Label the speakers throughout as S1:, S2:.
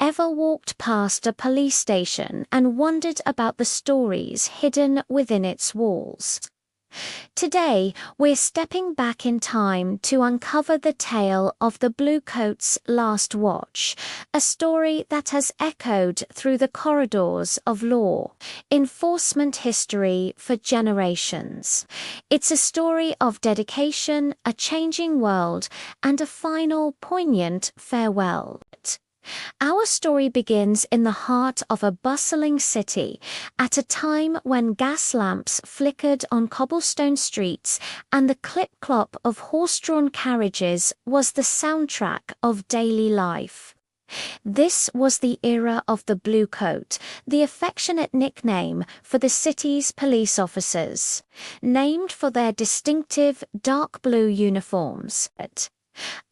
S1: Ever walked past a police station and wondered about the stories hidden within its walls? Today, we're stepping back in time to uncover the tale of the Bluecoat's last watch, a story that has echoed through the corridors of law enforcement history for generations. It's a story of dedication, a changing world, and a final poignant farewell. Our story begins in the heart of a bustling city, at a time when gas lamps flickered on cobblestone streets and the clip-clop of horse-drawn carriages was the soundtrack of daily life. This was the era of the Bluecoat, the affectionate nickname for the city's police officers, named for their distinctive dark blue uniforms.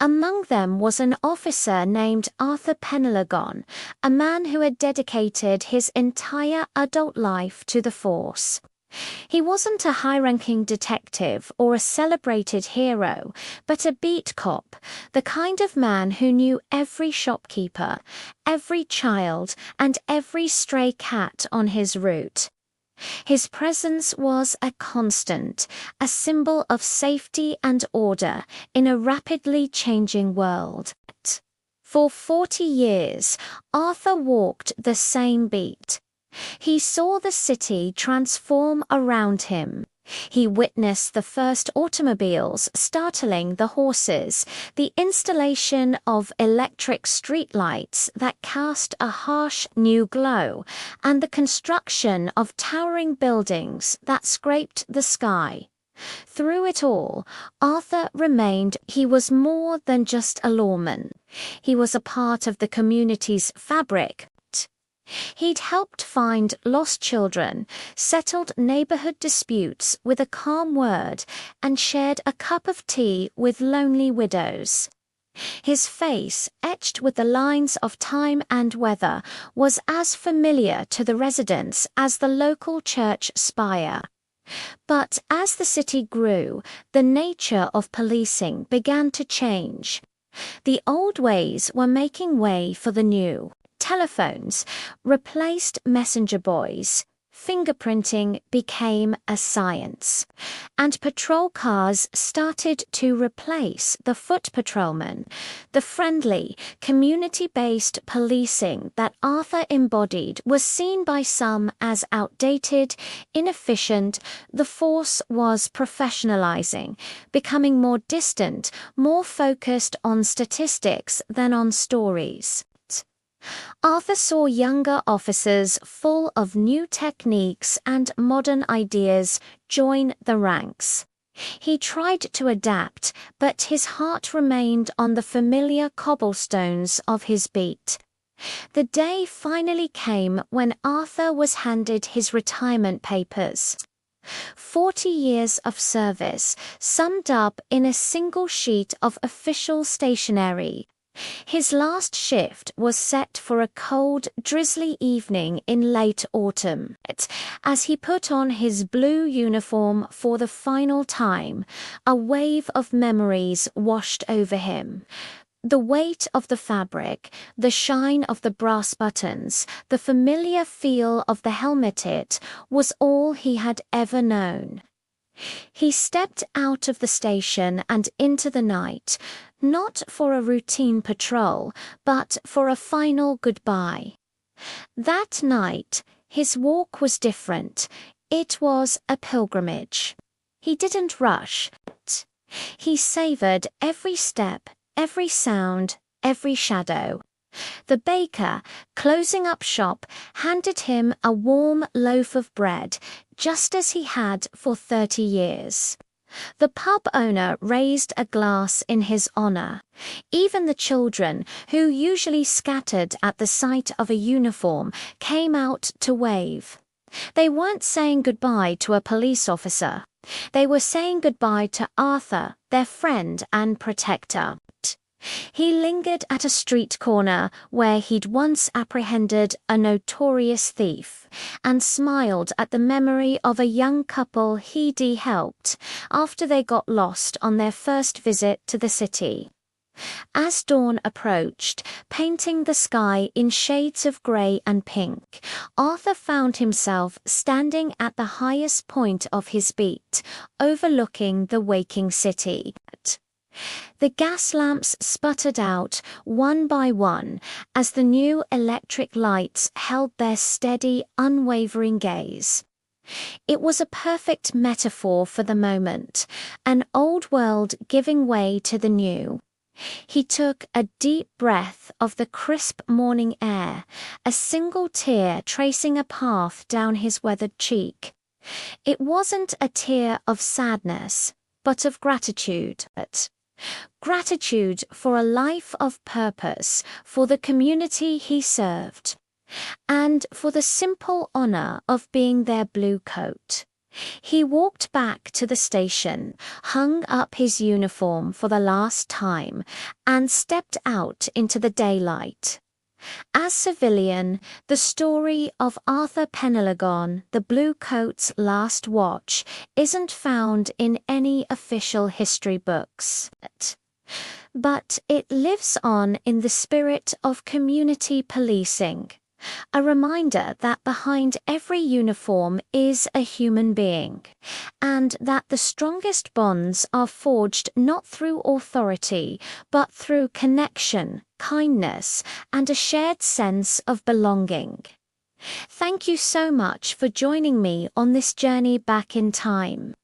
S1: Among them was an officer named Arthur Penelagon, a man who had dedicated his entire adult life to the force. He wasn't a high-ranking detective or a celebrated hero, but a beat cop, the kind of man who knew every shopkeeper, every child, and every stray cat on his route. His presence was a constant, a symbol of safety and order in a rapidly changing world. For 40 years, Arthur walked the same beat. He saw the city transform around him. He witnessed the first automobiles startling the horses, the installation of electric streetlights that cast a harsh new glow, and the construction of towering buildings that scraped the sky. Through it all, Arthur remained he was more than just a lawman. He was a part of the community's fabric. He'd helped find lost children, settled neighborhood disputes with a calm word, and shared a cup of tea with lonely widows. His face, etched with the lines of time and weather, was as familiar to the residents as the local church spire. But as the city grew, the nature of policing began to change. The old ways were making way for the new. Telephones replaced messenger boys, fingerprinting became a science, and patrol cars started to replace the foot patrolman. The friendly, community-based policing that Arthur embodied was seen by some as outdated, inefficient. The force was professionalizing, becoming more distant, more focused on statistics than on stories. Arthur saw younger officers full of new techniques and modern ideas join the ranks. He tried to adapt, but his heart remained on the familiar cobblestones of his beat. The day finally came when Arthur was handed his retirement papers. 40 years of service, summed up in a single sheet of official stationery. His last shift was set for a cold, drizzly evening in late autumn. As he put on his blue uniform for the final time, a wave of memories washed over him. The weight of the fabric, the shine of the brass buttons, the familiar feel of the helmeted was all he had ever known. He stepped out of the station and into the night, not for a routine patrol, but for a final goodbye. That night, his walk was different. It was a pilgrimage. He didn't rush. He savored every step, every sound, every shadow. The baker, closing up shop, handed him a warm loaf of bread, just as he had for 30 years. The pub owner raised a glass in his honor. Even the children, who usually scattered at the sight of a uniform, came out to wave. They weren't saying goodbye to a police officer. They were saying goodbye to Arthur, their friend and protector. He lingered at a street corner where he'd once apprehended a notorious thief, and smiled at the memory of a young couple he'd helped after they got lost on their first visit to the city. As dawn approached, painting the sky in shades of grey and pink, Arthur found himself standing at the highest point of his beat, overlooking the waking city. The gas lamps sputtered out one by one as the new electric lights held their steady, unwavering gaze. It was a perfect metaphor for the moment, an old world giving way to the new. He took a deep breath of the crisp morning air, a single tear tracing a path down his weathered cheek. It wasn't a tear of sadness, but of gratitude. Gratitude for a life of purpose, for the community he served, and for the simple honor of being their Bluecoat. He walked back to the station, hung up his uniform for the last time, and stepped out into the daylight. As civilian, the story of Arthur Penelagon, the Bluecoat's last watch, isn't found in any official history books. But it lives on in the spirit of community policing. A reminder that behind every uniform is a human being, and that the strongest bonds are forged not through authority, but through connection, kindness, and a shared sense of belonging. Thank you so much for joining me on this journey back in time.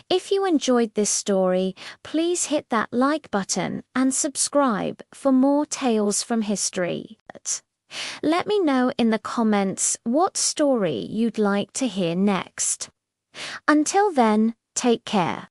S1: If you enjoyed this story, please hit that like button and subscribe for more tales from history. Let me know in the comments what story you'd like to hear next. Until then, take care.